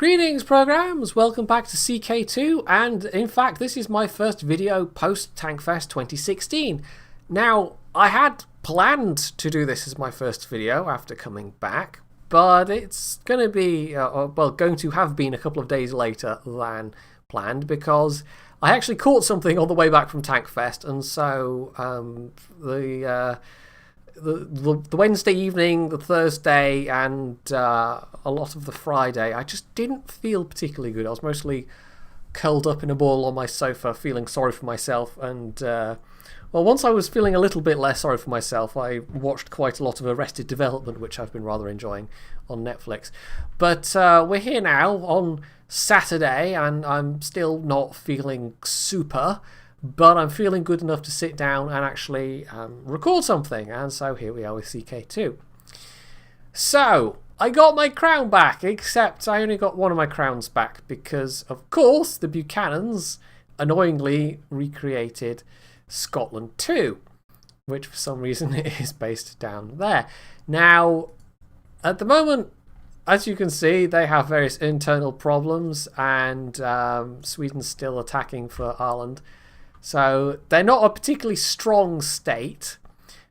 Greetings programs, welcome back to CK2, and in fact this is my first video post Tankfest 2016. Now, I had planned to do this as my first video after coming back, but it's going to be, going to have been a couple of days later than planned because I actually caught something on the way back from Tankfest, and so the Wednesday evening, the Thursday, and a lot of the Friday, I just didn't feel particularly good. I was mostly curled up in a ball on my sofa, feeling sorry for myself. And, once I was feeling a little bit less sorry for myself, I watched quite a lot of Arrested Development, which I've been rather enjoying on Netflix. But we're here now on Saturday, and I'm still not feeling super, but I'm feeling good enough to sit down and actually record something, and so here we are with CK2. So, I got my crown back, except I only got one of my crowns back because, of course, the Buchanans annoyingly recreated Scotland 2, which for some reason is based down there. Now, at the moment, as you can see, they have various internal problems, and Sweden's still attacking for Ireland. So they're not a particularly strong state.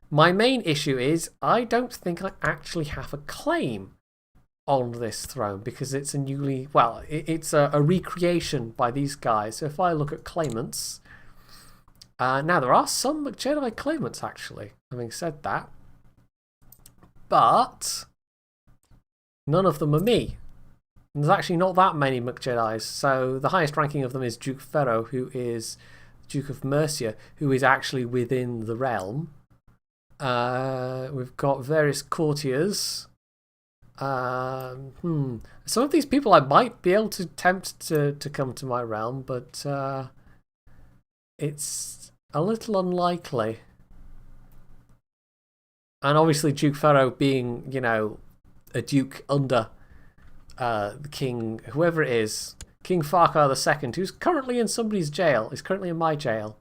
My main issue is I don't think I actually have a claim on this throne because it's it's a recreation by these guys. So if I look at claimants, now there are some McJedi claimants actually, having said that, but none of them are me. And there's actually not that many McJedis. So the highest ranking of them is Duke Ferro, who is Duke of Mercia, who is actually within the realm. We've got various courtiers. Some of these people I might be able to tempt to come to my realm, but it's a little unlikely. And obviously Duke Ferro being, a duke under the king, whoever it is, King Farquhar II, who's currently in somebody's jail. He's currently in my jail.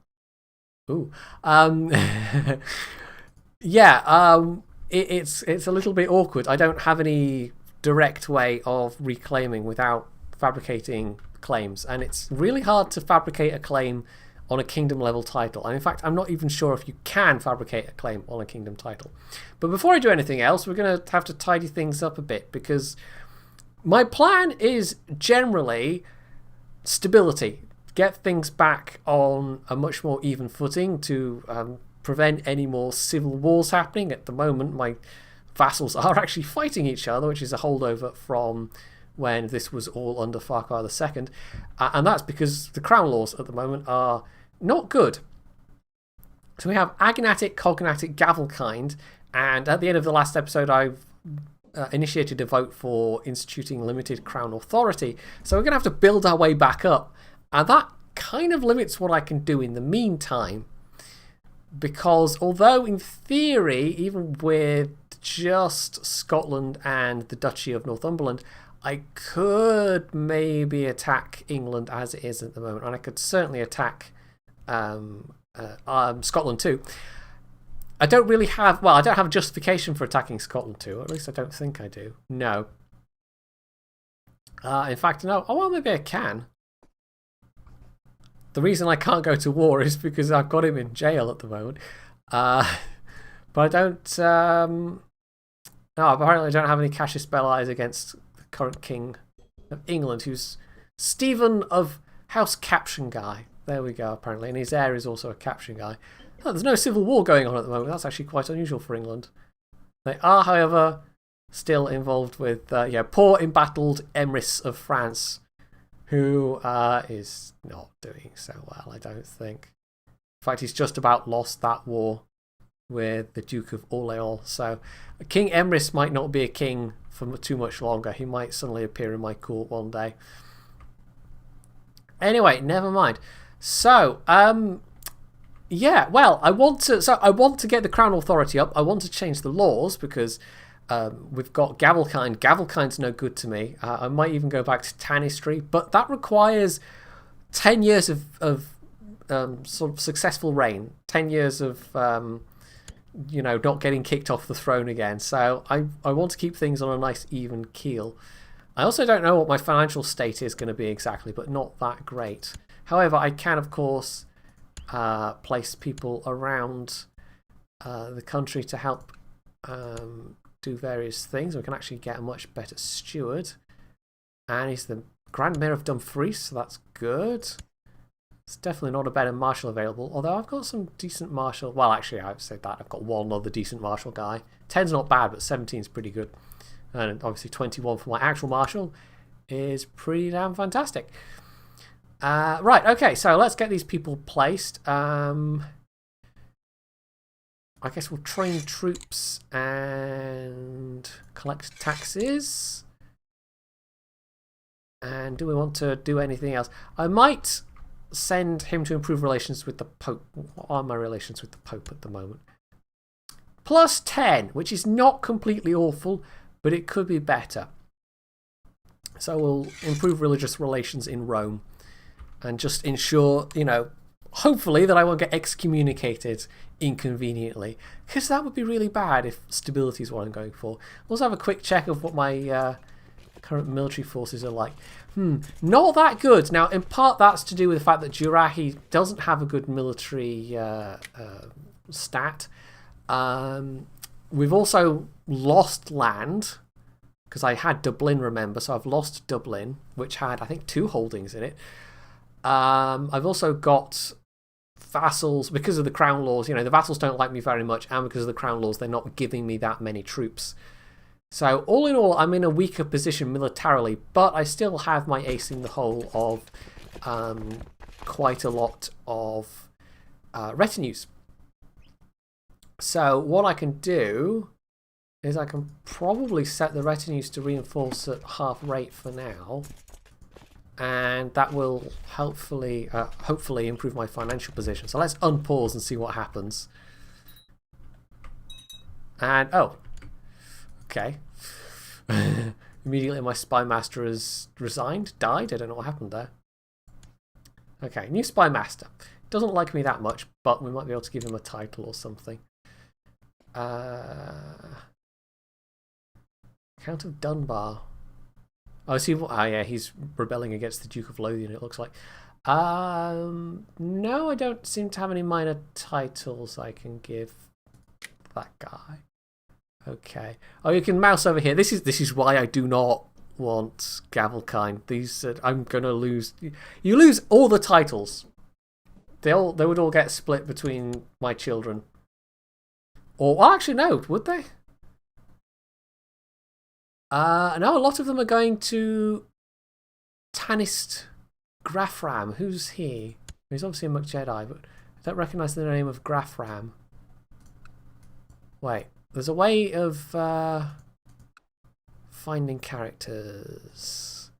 Ooh. It's a little bit awkward. I don't have any direct way of reclaiming without fabricating claims. And it's really hard to fabricate a claim on a kingdom level title. And in fact, I'm not even sure if you can fabricate a claim on a kingdom title. But before I do anything else, we're going to have to tidy things up a bit because my plan is generally stability. Get things back on a much more even footing to prevent any more civil wars happening. At the moment, my vassals are actually fighting each other, which is a holdover from when this was all under Farquhar II. And that's because the crown laws at the moment are not good. So we have agnatic, cognatic, gavelkind, and at the end of the last episode, I've initiated a vote for instituting limited crown authority. So we're going to have to build our way back up. And that kind of limits what I can do in the meantime. Because although in theory, even with just Scotland and the Duchy of Northumberland, I could maybe attack England as it is at the moment. And I could certainly attack Scotland too. I don't really have, I don't have a justification for attacking Scotland too, or at least I don't think I do. No. In fact, no. Oh, well, maybe I can. The reason I can't go to war is because I've got him in jail at the moment. But I don't, no, apparently I don't have any Cassius Belli against the current king of England, who's Stephen of House Caption Guy. There we go, apparently. And his heir is also a Caption Guy. Oh, there's no civil war going on at the moment. That's actually quite unusual for England. They are, however, still involved with poor embattled Emrys of France, who is not doing so well, I don't think. In fact, he's just about lost that war with the Duke of Orleans. So King Emrys might not be a king for too much longer. He might suddenly appear in my court one day. Anyway, never mind. So, I want to get the crown authority up. I want to change the laws because we've got Gavelkind. Gavelkind's no good to me. I might even go back to Tanistry, but that requires 10 years of sort of successful reign. 10 years of not getting kicked off the throne again. So I want to keep things on a nice even keel. I also don't know what my financial state is going to be exactly, but not that great. However, I can, of course, place people around the country to help do various things. We can actually get a much better steward. And he's the Grand Mayor of Dumfries, so that's good. It's definitely not a better marshal available, although I've got some decent marshal. Well, actually, I've said that. I've got one other decent marshal guy. 10's not bad, but 17's pretty good. And obviously 21 for my actual marshal is pretty damn fantastic. Right, okay, so let's get these people placed. I guess we'll train troops and collect taxes. And do we want to do anything else? I might send him to improve relations with the Pope. What are my relations with the Pope at the moment? Plus 10, which is not completely awful, but it could be better. So we'll improve religious relations in Rome and just ensure, you know, hopefully that I won't get excommunicated inconveniently, because that would be really bad if stability is what I'm going for. We'll also have a quick check of what my current military forces are like. Not that good. Now, in part, that's to do with the fact that Jurahi doesn't have a good military stat. We've also lost land, because I had Dublin, remember, so I've lost Dublin, which had, I think, 2 holdings in it. I've also got vassals, because of the crown laws. You know, the vassals don't like me very much, and because of the crown laws, they're not giving me that many troops. So all in all, I'm in a weaker position militarily, but I still have my ace in the hole of quite a lot of retinues. So what I can do is I can probably set the retinues to reinforce at half rate for now, and that will hopefully improve my financial position. So let's unpause and see what happens. And oh, okay. Immediately my spy master has died. I don't know what happened there. Okay, new spy master. Doesn't like me that much, but we might be able to give him a title or something. Count of Dunbar. Oh, is he? Oh, yeah, he's rebelling against the Duke of Lothian, it looks like. No, I don't seem to have any minor titles I can give that guy. Okay. Oh, you can mouse over here. This is why I do not want Gavelkind. These I'm gonna lose. You lose all the titles. They would all get split between my children. Or well, actually, no, would they? No, a lot of them are going to Tanist Grafram. Who's he? He's obviously a McJedi, but I don't recognise the name of Grafram. Wait, there's a way of finding characters.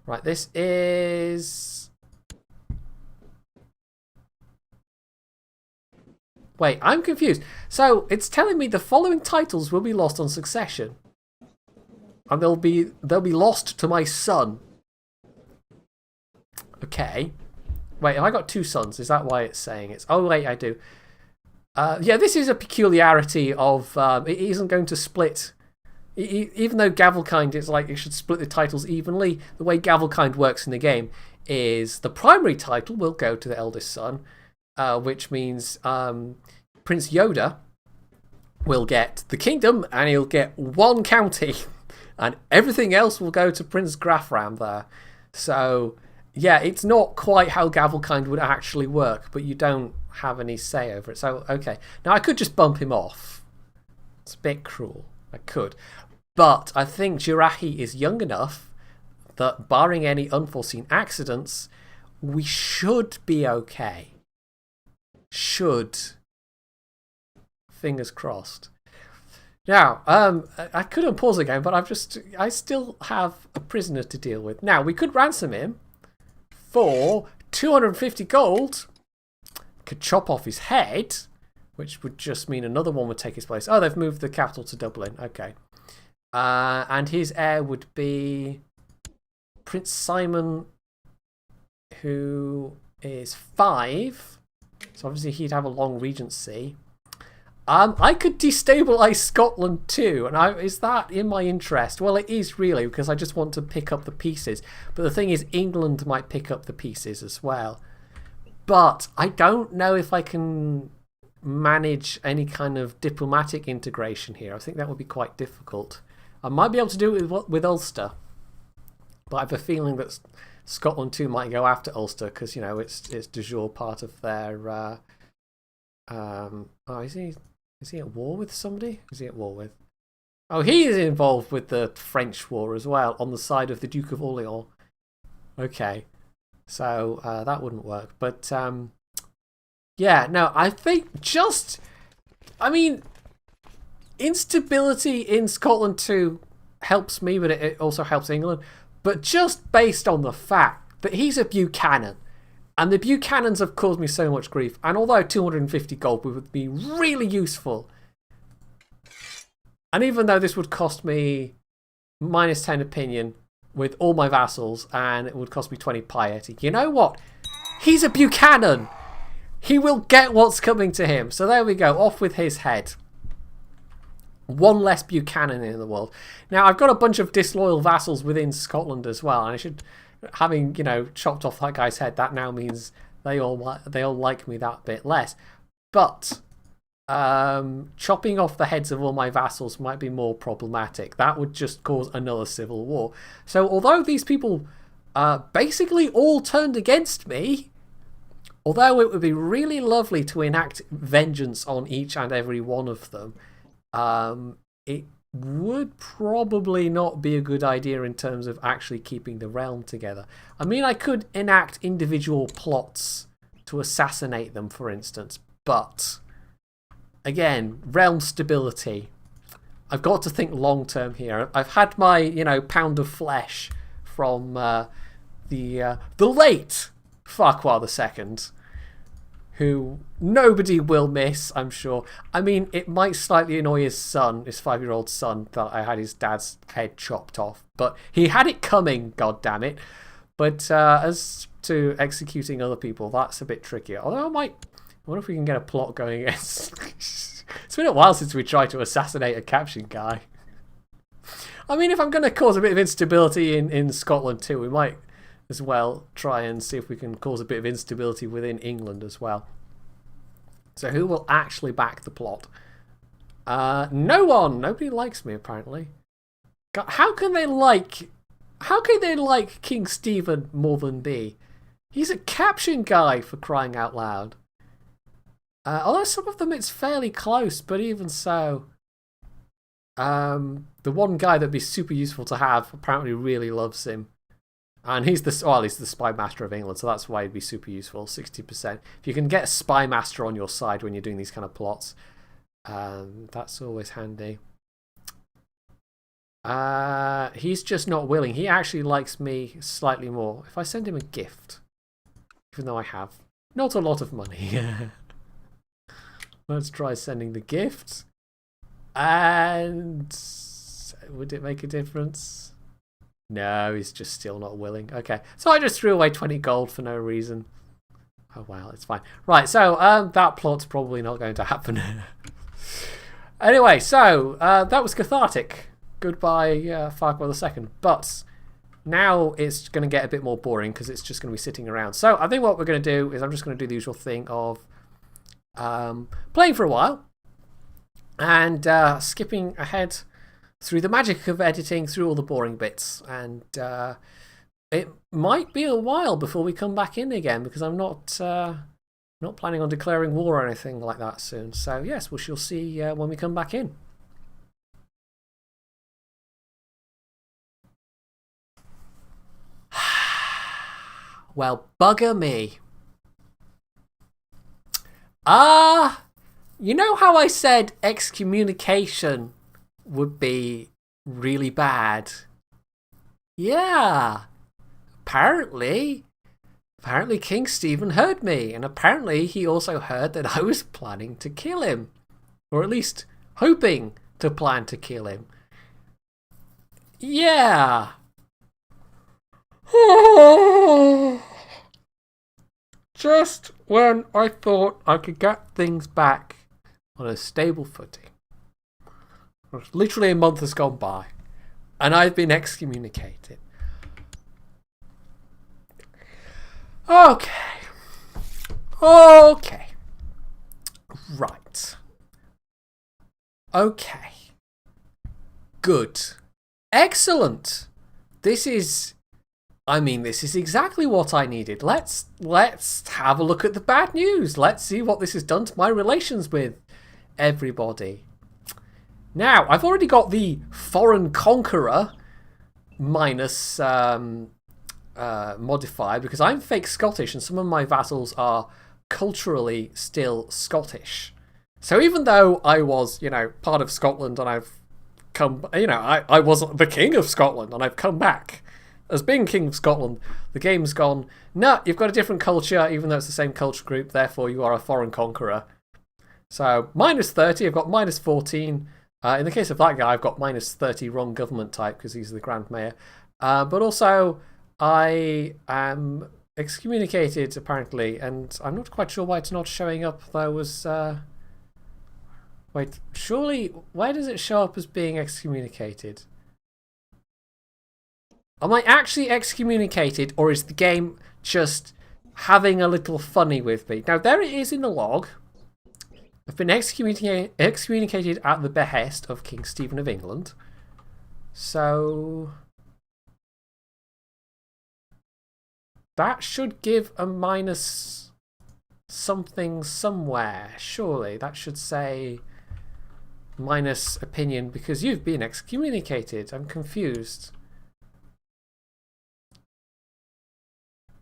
Right, this is... Wait, I'm confused. So, it's telling me the following titles will be lost on succession. And they'll be lost to my son. Okay. Wait, have I got 2 sons? Is that why it's saying it's... Oh, wait, I do. Yeah, this is a peculiarity of... it isn't going to split... Even though Gavelkind is like it should split the titles evenly, the way Gavelkind works in the game is the primary title will go to the eldest son, which means Prince Yoda will get the kingdom and he'll get 1 county, and everything else will go to Prince Grafram there. So, yeah, it's not quite how Gavelkind would actually work, but you don't have any say over it. So, okay. Now, I could just bump him off. It's a bit cruel. I could. But I think Jirahi is young enough that, barring any unforeseen accidents, we should be okay. Should. Fingers crossed. Now, I could unpause again, but I still have a prisoner to deal with. Now, we could ransom him for 250 gold. Could chop off his head, which would just mean another one would take his place. Oh, they've moved the capital to Dublin. Okay. And his heir would be Prince Simon, who is 5. So obviously he'd have a long regency. I could destabilise Scotland too, and is that in my interest? Well, it is really, because I just want to pick up the pieces. But the thing is, England might pick up the pieces as well. But I don't know if I can manage any kind of diplomatic integration here. I think that would be quite difficult. I might be able to do it with Ulster, but I have a feeling that Scotland too might go after Ulster because, you know, it's de jure part of their. Is he at war with somebody? Is he at war with? Oh, he is involved with the French war as well, on the side of the Duke of Orleans. Okay, so that wouldn't work. But yeah, no, I think instability in Scotland too helps me, but it also helps England. But just based on the fact that he's a Buchanan, and the Buchanans have caused me so much grief, and although 250 gold would be really useful, and even though this would cost me -10 opinion with all my vassals, and it would cost me 20 piety, you know what? He's a Buchanan! He will get what's coming to him. So there we go, off with his head. One less Buchanan in the world. Now, I've got a bunch of disloyal vassals within Scotland as well, and I should... Having, you know, chopped off that guy's head, that now means they all like me that bit less. But chopping off the heads of all my vassals might be more problematic. That would just cause another civil war. So although these people basically all turned against me, although it would be really lovely to enact vengeance on each and every one of them, it would probably not be a good idea in terms of actually keeping the realm together. I mean, I could enact individual plots to assassinate them, for instance, but again, realm stability. I've got to think long term here. I've had my, you know, pound of flesh from the late Farquhar II, who nobody will miss, I'm sure. I mean, it might slightly annoy his son, his 5-year-old son, that I had his dad's head chopped off. But he had it coming, goddammit. But as to executing other people, that's a bit trickier. Although I wonder if we can get a plot going against... It's been a while since we tried to assassinate a caption guy. I mean, if I'm going to cause a bit of instability in Scotland too, we might as well try and see if we can cause a bit of instability within England as well. So who will actually back the plot? No one. Nobody likes me, apparently. God, how can they like King Stephen more than me? He's a caption guy, for crying out loud. Although some of them it's fairly close, but even so, the one guy that'd be super useful to have apparently really loves him. And he's the Spy Master of England, so that's why he'd be super useful, 60%. If you can get a Spy Master on your side when you're doing these kind of plots, that's always handy. He's just not willing. He actually likes me slightly more. If I send him a gift, even though I have not a lot of money. Let's try sending the gift. And would it make a difference? No, he's just still not willing. Okay, so I just threw away 20 gold for no reason. Oh well, it's fine. Right, so that plot's probably not going to happen. Anyway, so that was cathartic. Goodbye, Farquhar II. But now it's going to get a bit more boring because it's just going to be sitting around. So I think what we're going to do is I'm just going to do the usual thing of playing for a while and skipping ahead through the magic of editing through all the boring bits, and it might be a while before we come back in again because I'm not planning on declaring war or anything like that soon. So yes, we shall see when we come back in. Well, bugger me. You know how I said excommunication would be really bad? Yeah. Apparently King Stephen heard me, and apparently he also heard that I was planning to kill him. Or at least hoping to plan to kill him. Yeah. Just when I thought I could get things back on a stable footing. Literally a month has gone by, and I've been excommunicated. Okay. Okay. Right. Okay. Good. Excellent. This is exactly what I needed. Let's have a look at the bad news. Let's see what this has done to my relations with everybody. Now, I've already got the foreign conqueror minus modifier because I'm fake Scottish and some of my vassals are culturally still Scottish. So even though I was, part of Scotland and I've come, I was the king of Scotland and I've come back as being king of Scotland, the game's gone, no, you've got a different culture even though it's the same culture group, therefore you are a foreign conqueror. So minus 30, I've got minus 14. In the case of that guy, I've got minus 30 wrong government type because he's the Grand Mayor. But also, I am excommunicated, apparently, and I'm not quite sure why it's not showing up. There was... Wait, surely, where does it show up as being excommunicated? Am I actually excommunicated, or is the game just having a little funny with me? Now, there it is in the log. I've been excommunicated at the behest of King Stephen of England. So... that should give a minus something somewhere, surely. That should say minus opinion because you've been excommunicated. I'm confused.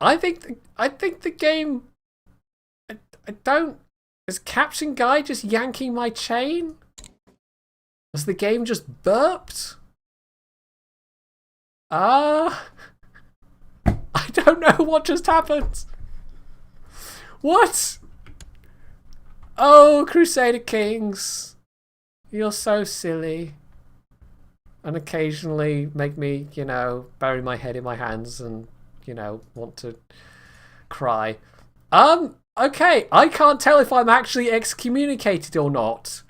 I think the game... I don't... Is Captain Guy just yanking my chain? Has the game just burped? I don't know what just happened. What? Oh, Crusader Kings. You're so silly. And occasionally make me, bury my head in my hands and, want to cry. Okay, I can't tell if I'm actually excommunicated or not.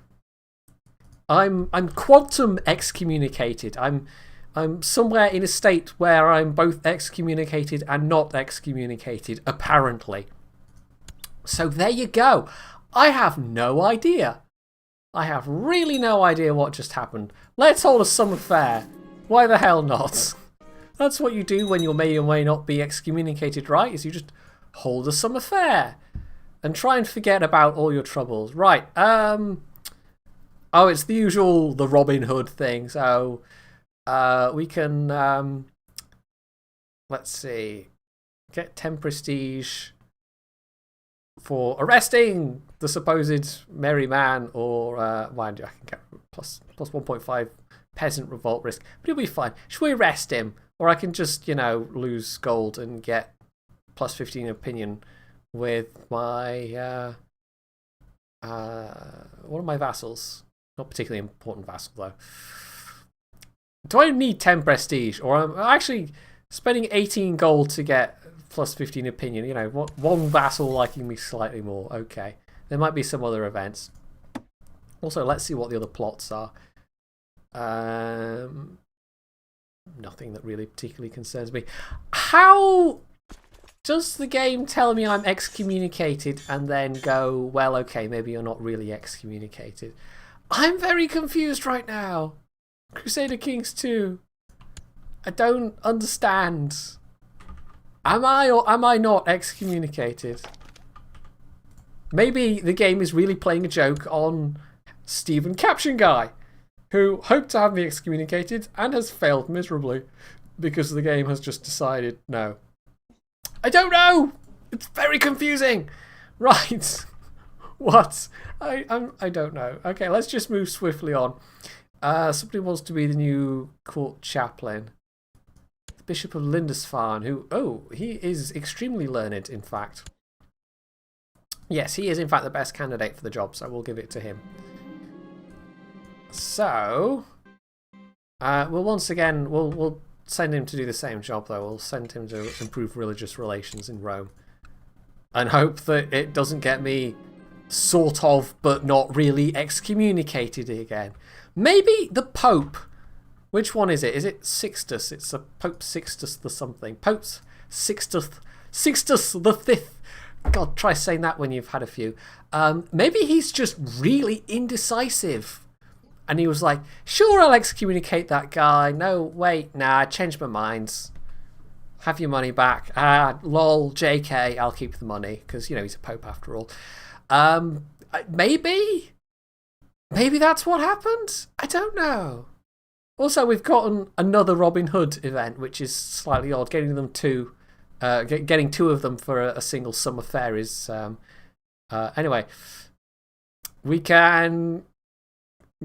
I'm quantum excommunicated. I'm somewhere in a state where I'm both excommunicated and not excommunicated, apparently. So there you go. I have no idea. I have really no idea what just happened. Let's hold a summer fair. Why the hell not? That's what you do when you may or may not be excommunicated, right? Is you just hold a summer fair and try and forget about all your troubles. Right. Oh, it's the usual, the Robin Hood thing. So we can, let's see, get 10 prestige for arresting the supposed merry man, or mind you, I can get plus 1.5 peasant revolt risk, but it'll be fine. Should we arrest him? Or I can just, lose gold and get plus 15 opinion with my one of my vassals. Not particularly important vassal though. Do I need 10 prestige, or I'm actually spending 18 gold to get plus 15 opinion? One vassal liking me slightly more. Okay, there might be some other events. Also, let's see what the other plots are. Nothing that really particularly concerns me. How does the game tell me I'm excommunicated and then go, well, okay, maybe you're not really excommunicated? I'm very confused right now. Crusader Kings 2. I don't understand. Am I or am I not excommunicated? Maybe the game is really playing a joke on Stephen Caption Guy, who hoped to have me excommunicated and has failed miserably because the game has just decided no. I don't know! It's very confusing! Right. What? I don't know. Okay, let's just move swiftly on. Somebody wants to be the new court chaplain. The Bishop of Lindisfarne, who... oh, he is extremely learned, in fact. Yes, he is, in fact, the best candidate for the job, so we'll give it to him. So... we'll once again... We'll send him to do the same job, though. We'll send him to improve religious relations in Rome. And hope that it doesn't get me sort of, but not really excommunicated again. Maybe the Pope. Which one is it? Is it Sixtus? It's a Pope Sixtus the something. Pope Sixtus the Fifth. God, try saying that when you've had a few. Maybe he's just really indecisive. And he was like, sure, I'll excommunicate that guy. No, wait, nah, I changed my mind. Have your money back. Lol, JK, I'll keep the money. Because, you know, he's a pope after all. Maybe that's what happened. I don't know. Also, we've gotten another Robin Hood event, which is slightly odd. Getting two of them for a single summer fair is... anyway, we can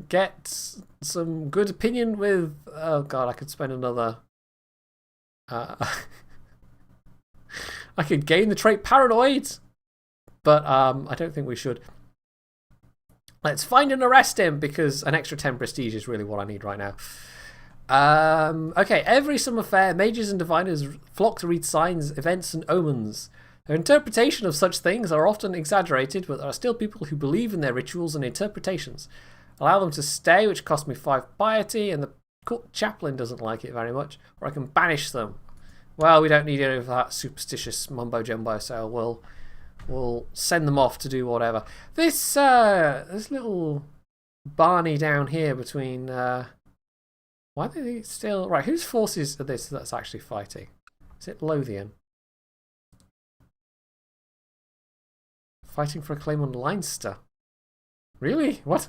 get some good opinion with... Oh, God, I could spend another... I could gain the trait Paranoid, but I don't think we should. Let's find and arrest him, because an extra 10 prestige is really what I need right now. Okay, every summer fair, mages and diviners flock to read signs, events, and omens. Their interpretation of such things are often exaggerated, but there are still people who believe in their rituals and interpretations. Allow them to stay, which cost me 5 piety, and the court chaplain doesn't like it very much, or I can banish them. Well, we don't need any of that superstitious mumbo-jumbo, so we'll send them off to do whatever. This little Barney down here between... why are they still... Right, whose forces are this that's actually fighting? Is it Lothian? Fighting for a claim on Leinster. Really? What?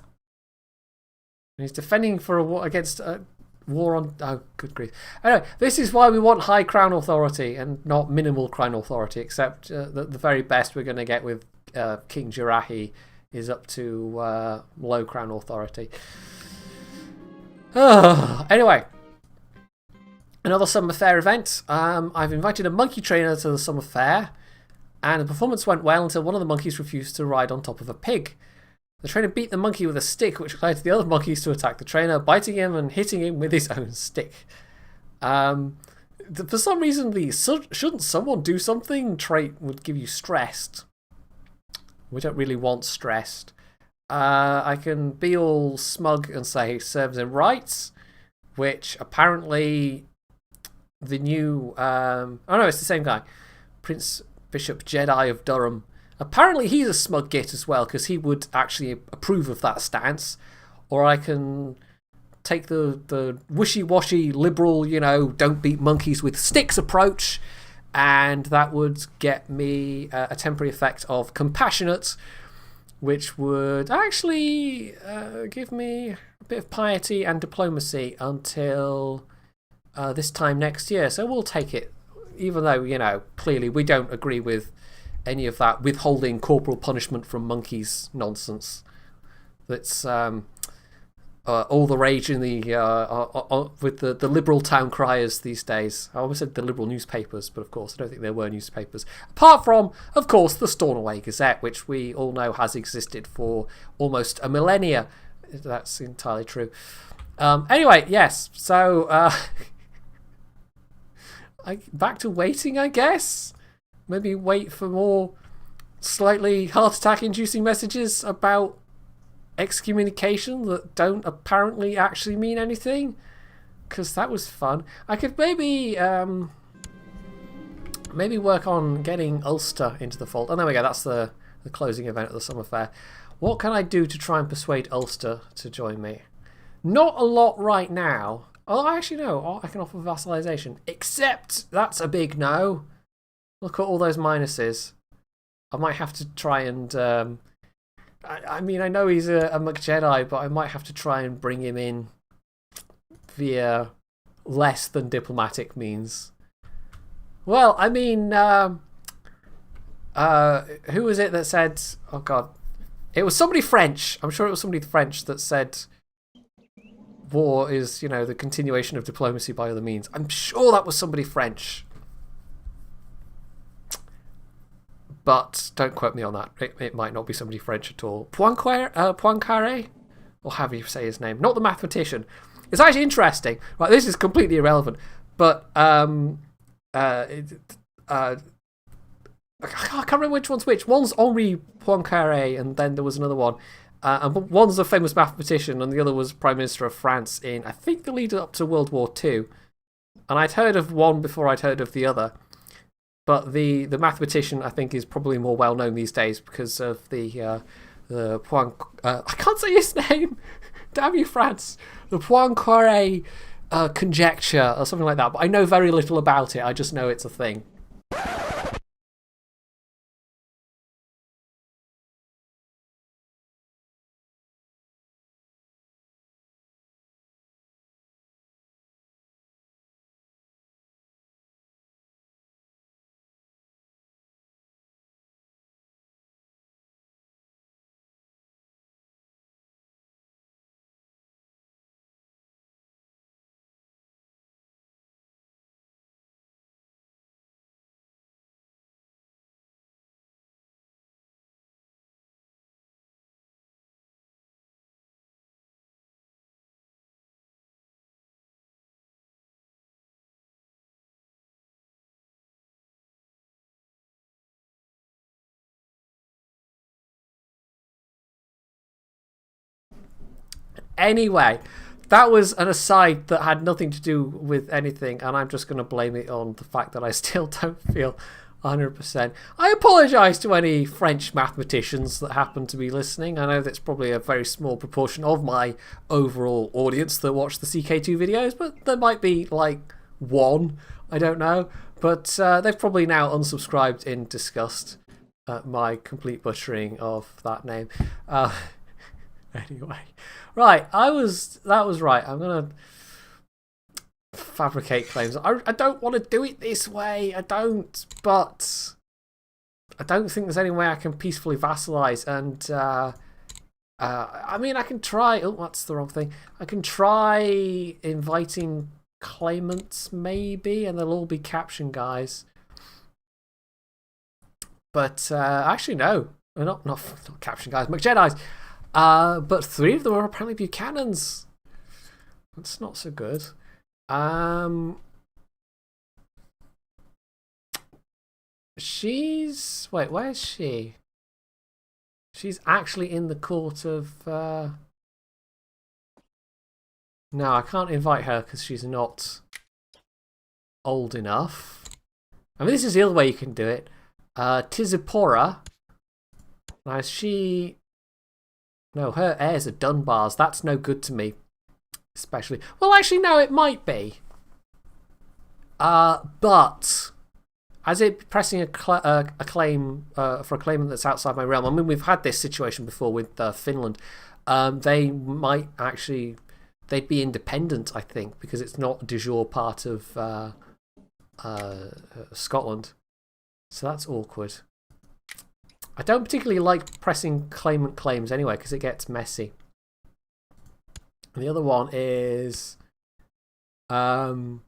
And he's defending for a war against a war on... Oh, good grief. Anyway, this is why we want high crown authority and not minimal crown authority, except the very best we're going to get with King Jirahi is up to low crown authority. Anyway, another summer fair event. I've invited a monkey trainer to the summer fair, and the performance went well until one of the monkeys refused to ride on top of a pig. The trainer beat the monkey with a stick, which led the other monkeys to attack the trainer, biting him and hitting him with his own stick. For some reason, the shouldn't someone do something trait would give you stressed. We don't really want stressed. I can be all smug and say serves him right, which apparently the new... oh no, it's the same guy. Prince Bishop Jedi of Durham. Apparently he's a smug git as well, because he would actually approve of that stance. Or I can take the wishy-washy liberal, you know, don't beat monkeys with sticks approach, and that would get me a temporary effect of compassionate, which would actually give me a bit of piety and diplomacy until this time next year. So we'll take it, even though, you know, clearly we don't agree with any of that withholding corporal punishment from monkeys nonsense. That's all the rage in the with the liberal town criers these days. I almost said the liberal newspapers, but of course I don't think there were newspapers. Apart from, of course, the Stornoway Gazette, which we all know has existed for almost a millennia. That's entirely true. Anyway, yes, so back to waiting, I guess. Maybe wait for more slightly heart attack inducing messages about excommunication that don't apparently actually mean anything, because that was fun. I could maybe work on getting Ulster into the fold. Oh, there we go. That's the closing event of the summer fair. What can I do to try and persuade Ulster to join me? Not a lot right now. Oh, actually no. I can offer vassalization, except that's a big no. Look at all those minuses. I might have to try and... I mean, I know he's a McJedi, but I might have to try and bring him in via less than diplomatic means. Well, I mean, who was it that said... Oh, God. It was somebody French. I'm sure it was somebody French that said war is, you know, the continuation of diplomacy by other means. I'm sure that was somebody French. But don't quote me on that. It might not be somebody French at all. Poincaré? Or however you say his name. Not the mathematician. It's actually interesting. Right, this is completely irrelevant. But I can't remember which one's which. One's Henri Poincaré, and then there was another one. And one's a famous mathematician, and the other was Prime Minister of France in, I think, the lead up to World War II. And I'd heard of one before I'd heard of the other. But the mathematician, I think, is probably more well known these days because of the I can't say his name. Damn you, France. The Poincaré conjecture or something like that. But I know very little about it. I just know it's a thing. Anyway, that was an aside that had nothing to do with anything, and I'm just going to blame it on the fact that I still don't feel 100%. I apologise to any French mathematicians that happen to be listening. I know that's probably a very small proportion of my overall audience that watch the CK2 videos, but there might be like one, I don't know. But they've probably now unsubscribed in disgust at my complete butchering of that name. Anyway, right, that was right. I'm gonna fabricate claims. I don't want to do it this way. I don't, but I don't think there's any way I can peacefully vassalize. And I mean, I can try. Oh, that's the wrong thing. I can try inviting claimants, maybe, and they'll all be caption guys. But actually, no, not caption guys, McJedi's. But 3 of them are apparently Buchanans. That's not so good. She's... Wait, where's she? She's actually in the court of... No, I can't invite her because she's not old enough. I mean, this is the other way you can do it. Tizipora. Now, she... No, her heirs are Dunbars. That's no good to me. Especially... Well, actually, no, it might be. But... As it pressing a claim for a claimant that's outside my realm, I mean, we've had this situation before with Finland. They might actually... They'd be independent, I think, because it's not de jure part of Scotland. So that's awkward. I don't particularly like pressing claimant claims anyway, because it gets messy. And the other one is the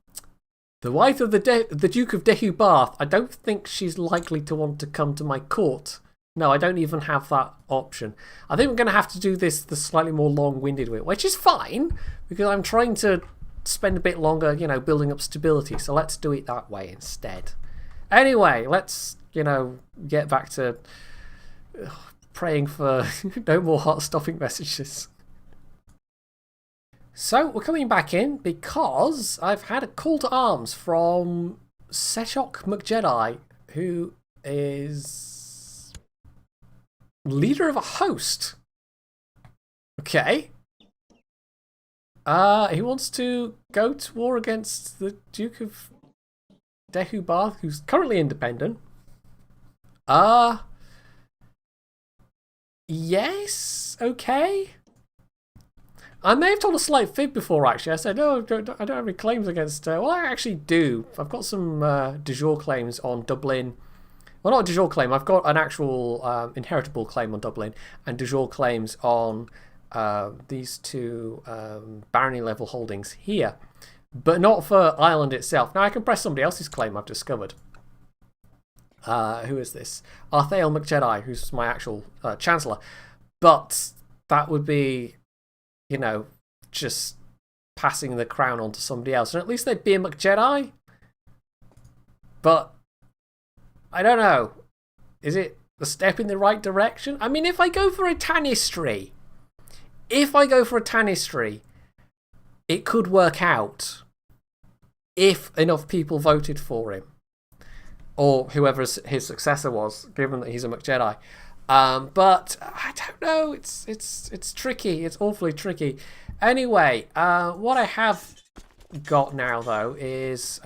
wife of the Duke of Deheubarth. I don't think she's likely to want to come to my court. No, I don't even have that option. I think we're going to have to do this the slightly more long-winded way, which is fine, because I'm trying to spend a bit longer, you know, building up stability. So let's do it that way instead. Anyway, let's, you know, get back to praying for no more heart-stopping messages. So we're coming back in because I've had a call to arms from Seshok McJedi, who is leader of a host. Okay. He wants to go to war against the Duke of Deheubarth, who's currently independent. Yes, okay. I may have told a slight fib before, actually. I said, no, I don't have any claims against... well, I actually do. I've got some de jure claims on Dublin. Well, not a de jure claim. I've got an actual inheritable claim on Dublin and de jure claims on these 2 barony-level holdings here. But not for Ireland itself. Now, I can press somebody else's claim I've discovered. Who is this? Arthael McJedi, who's my actual Chancellor. But that would be, you know, just passing the crown on to somebody else. And at least they'd be a McJedi. But I don't know. Is it a step in the right direction? I mean, if I go for a tanistry, it could work out if enough people voted for him, or whoever his successor was, given that he's a McJedi. But I don't know. It's tricky. It's awfully tricky. Anyway, what I have got now though is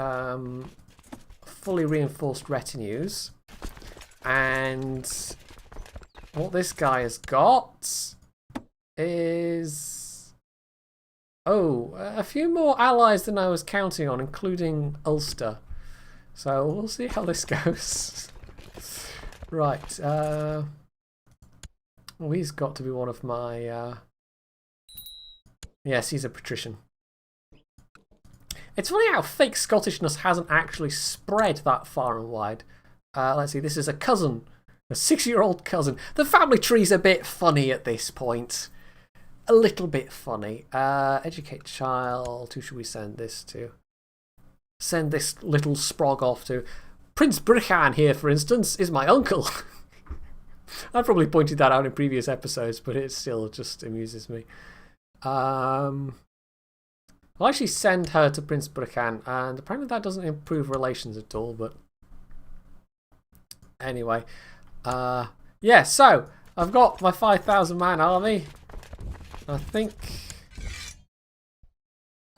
fully reinforced retinues, and what this guy has got is a few more allies than I was counting on, including Ulster. So we'll see how this goes. Right. Well, he's got to be one of my... Yes, he's a patrician. It's funny how fake Scottishness hasn't actually spread that far and wide. Let's see, this is a cousin. A 6-year-old cousin. The family tree's a bit funny at this point. A little bit funny. Educate child. Who should we send this to? Send this little sprog off to. Prince Brichan here, for instance, is my uncle. I've probably pointed that out in previous episodes, but it still just amuses me. I'll actually send her to Prince Brichan, and apparently that doesn't improve relations at all, but anyway. Yeah, so I've got my 5,000 man army. I think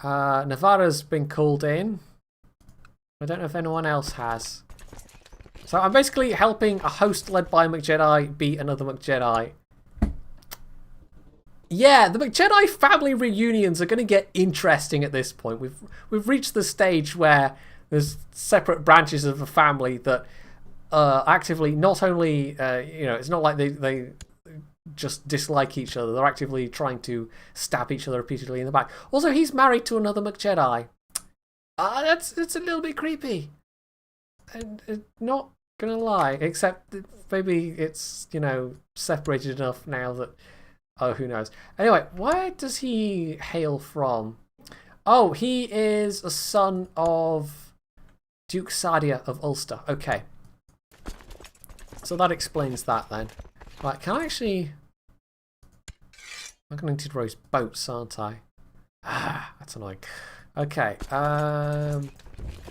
Navarra's been called in. I don't know if anyone else has. So I'm basically helping a host led by a McJedi beat another McJedi. Yeah, the McJedi family reunions are going to get interesting at this point. We've reached the stage where there's separate branches of a family that actively not only it's not like they just dislike each other. They're actively trying to stab each other repeatedly in the back. Also, he's married to another McJedi. It's a little bit creepy. And not gonna lie, except maybe it's separated enough now that who knows. Anyway, where does he hail from? Oh, he is a son of Duke Sadia of Ulster. Okay. So that explains that then. Right, can I actually... I'm going to need to raise boats, aren't I? That's annoying. Okay. Well,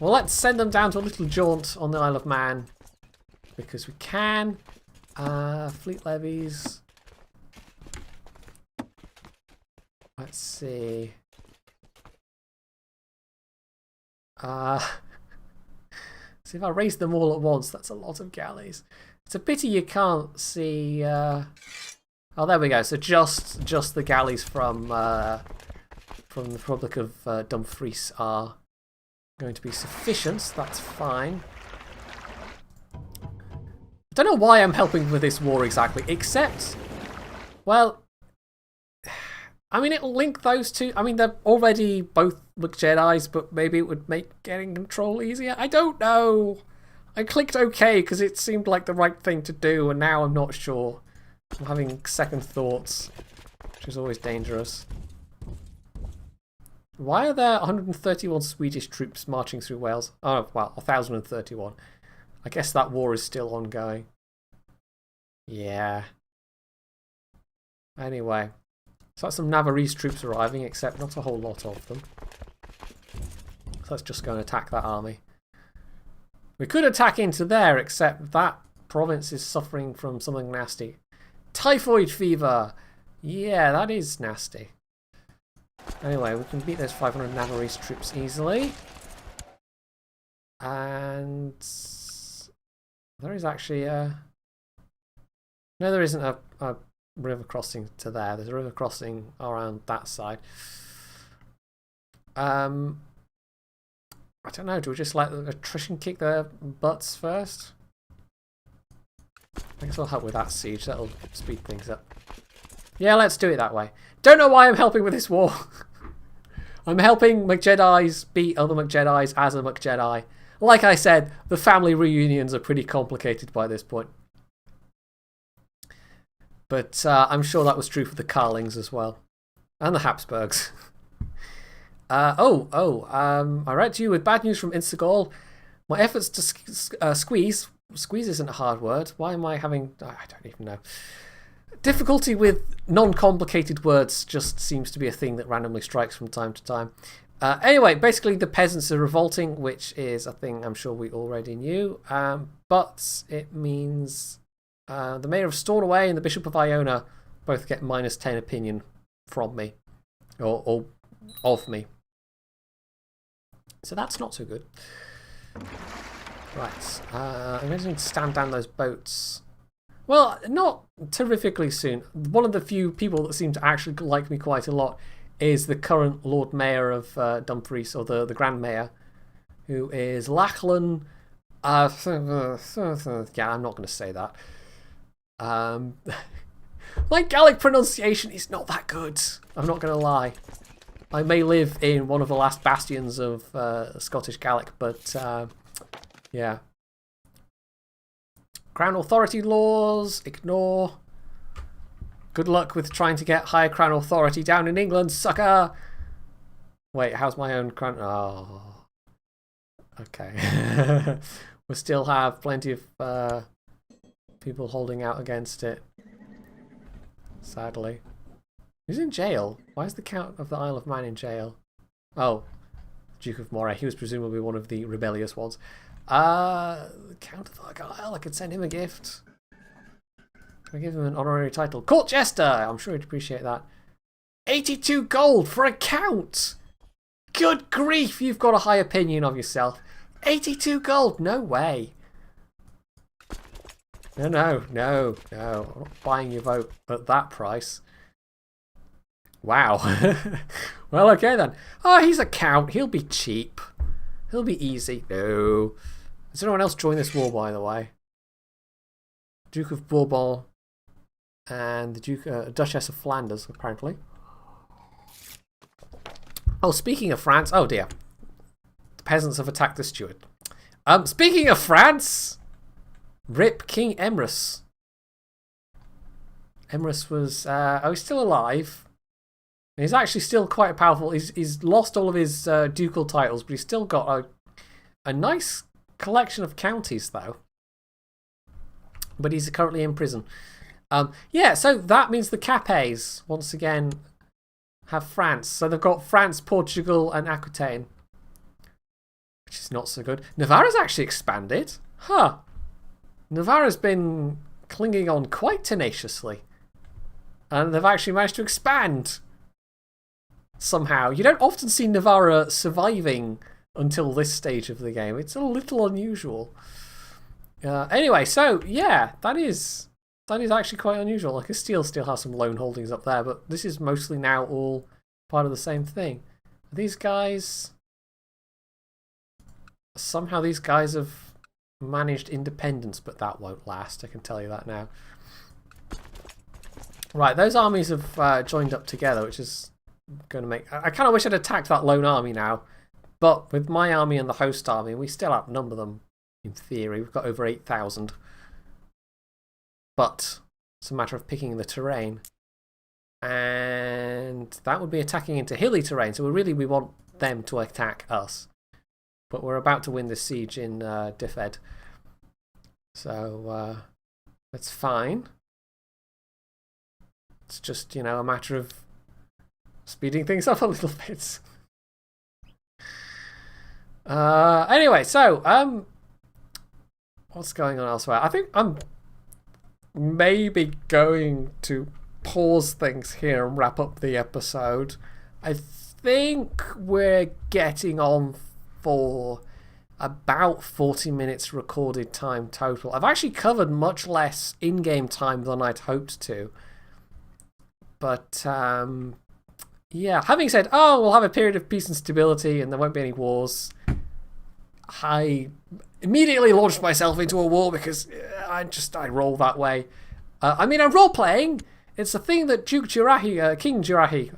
let's send them down to a little jaunt on the Isle of Man. Because we can. Fleet levies. Let's see. See if I raise them all at once. That's a lot of galleys. It's a pity you can't see. Oh, there we go. So just the galleys from the Republic of Dumfries are going to be sufficient. That's fine. I don't know why I'm helping with this war exactly, except, well, I mean, it'll link those two. I mean, they're already both McJedis, but maybe it would make getting control easier. I don't know. I clicked OK because it seemed like the right thing to do, and now I'm not sure. I'm having second thoughts, which is always dangerous. Why are there 131 Swedish troops marching through Wales? Oh, well, 1,031. I guess that war is still ongoing. Yeah. Anyway. So that's some Navarrese troops arriving, except not a whole lot of them. So let's just go and attack that army. We could attack into there, except that province is suffering from something nasty. Typhoid fever! Yeah, that is nasty. Anyway, we can beat those 500 Navarrese troops easily. And there is actually a... No, there isn't a river crossing to there. There's a river crossing around that side. I don't know. Do we just let the attrition kick their butts first? I guess I'll help with that siege. That'll speed things up. Yeah, let's do it that way. Don't know why I'm helping with this war. I'm helping McJedis beat other McJedis as a McJedi. Like I said, the family reunions are pretty complicated by this point. But I'm sure that was true for the Carlings as well. And the Habsburgs. I write to you with bad news from Instagall. My efforts to squeeze Squeeze isn't a hard word. Why am I having... I don't even know. Difficulty with non-complicated words just seems to be a thing that randomly strikes from time to time. Anyway, basically the peasants are revolting, which is a thing I'm sure we already knew. But it means the mayor of Stornoway and the Bishop of Iona both get -10 opinion from me. Or of me. So that's not so good. Right. I'm going to need to stand down those boats. Well, not terrifically soon. One of the few people that seem to actually like me quite a lot is the current Lord Mayor of Dumfries, or the Grand Mayor, who is Lachlan. Yeah, I'm not going to say that. My Gaelic pronunciation is not that good. I'm not going to lie. I may live in one of the last bastions of Scottish Gaelic, but yeah. Crown authority laws, ignore. Good luck with trying to get higher crown authority down in England, sucker! Wait, how's my own crown? Oh. Okay. We still have plenty of people holding out against it. Sadly. Who's in jail? Why is the Count of the Isle of Man in jail? Oh, Duke of Moray. He was presumably one of the rebellious ones. Count of Argyll. I could send him a gift. Can I give him an honorary title? Court Jester! I'm sure he'd appreciate that. 82 gold for a count! Good grief, you've got a high opinion of yourself. 82 gold? No way. No. I'm not buying your vote at that price. Wow. Well, okay then. Oh, he's a count. He'll be cheap. He'll be easy. No. Has anyone else joined this war, by the way? Duke of Bourbon and the Duchess of Flanders, apparently. Oh, speaking of France. Oh, dear. The peasants have attacked the steward. Speaking of France, rip King Emrys. Emrys was... he's still alive. He's actually still quite powerful. He's lost all of his ducal titles, but he's still got a nice collection of counties, though. But he's currently in prison. Yeah, so that means the Capets, once again, have France. So they've got France, Portugal, and Aquitaine. Which is not so good. Navarra's actually expanded. Huh. Navarra's been clinging on quite tenaciously. And they've actually managed to expand. Somehow. You don't often see Navarra surviving until this stage of the game. It's a little unusual. Anyway, so yeah, that is actually quite unusual. Like Castile still has some loan holdings up there, but this is mostly now all part of the same thing. These guys... Somehow these guys have managed independence, but that won't last, I can tell you that now. Right, those armies have joined up together, which is going to make... I kind of wish I'd attacked that lone army now, but with my army and the host army, we still outnumber them, in theory. We've got over 8,000. But it's a matter of picking the terrain. And that would be attacking into hilly terrain, so we want them to attack us. But we're about to win this siege in Diffed. So that's fine. It's just, a matter of speeding things up a little bit. Anyway, so what's going on elsewhere? I think I'm maybe going to pause things here and wrap up the episode. I think we're getting on for about 40 minutes recorded time total. I've actually covered much less in-game time than I'd hoped to. But, yeah, having said, we'll have a period of peace and stability and there won't be any wars, I immediately launched myself into a war because I roll that way. I'm role-playing. It's a thing that King Jirahi,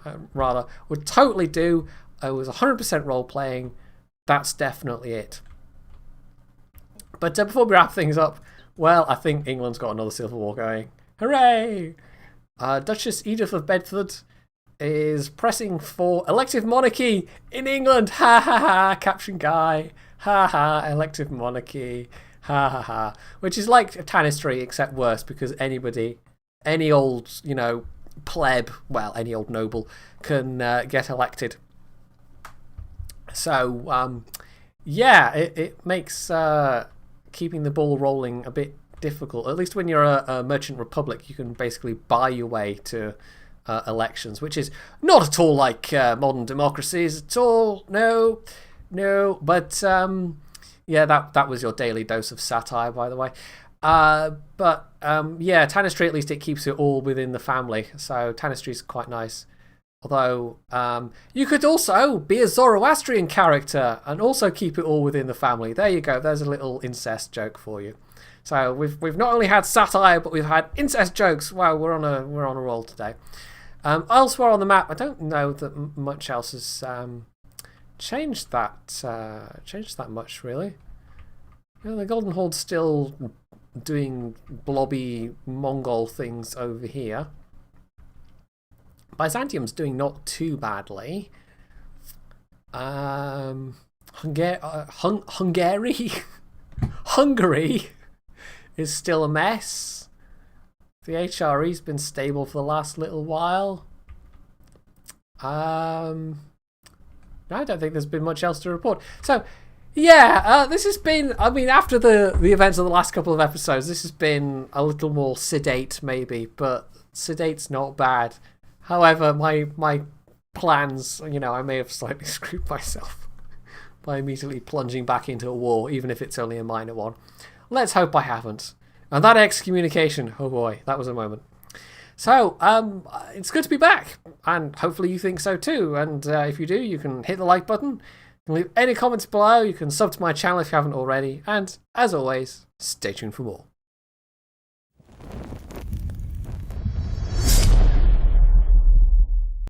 would totally do. I was 100% role-playing. That's definitely it. But before we wrap things up, well, I think England's got another civil war going. Hooray! Duchess Edith of Bedford is pressing for elective monarchy in England. Ha ha ha! Caption guy. Ha ha! Elective monarchy. Ha ha ha. Which is like a Tanistry, except worse, because any old, pleb, well, any old noble can get elected. So, yeah, it makes keeping the ball rolling a bit difficult. At least when you're a merchant republic, you can basically buy your way to elections, which is not at all like modern democracies at all. No. But yeah, that was your daily dose of satire, by the way. But yeah, Tanistry, at least it keeps it all within the family. So Tanistry is quite nice. Although you could also be a Zoroastrian character and also keep it all within the family. There you go. There's a little incest joke for you. So we've not only had satire, but we've had incest jokes. Wow, we're on a roll today. Elsewhere on the map, I don't know that much else has changed that much, really. The Golden Horde's still doing blobby Mongol things over here. Byzantium's doing not too badly. Hungary is still a mess. The HRE's been stable for the last little while. I don't think there's been much else to report. So, yeah, this has been, I mean, after the events of the last couple of episodes, this has been a little more sedate, maybe, but sedate's not bad. However, my plans, I may have slightly screwed myself by immediately plunging back into a war, even if it's only a minor one. Let's hope I haven't. And that excommunication, oh boy, that was a moment. So, it's good to be back, and hopefully you think so too. And if you do, you can hit the like button, you can leave any comments below, you can sub to my channel if you haven't already, and as always, stay tuned for more.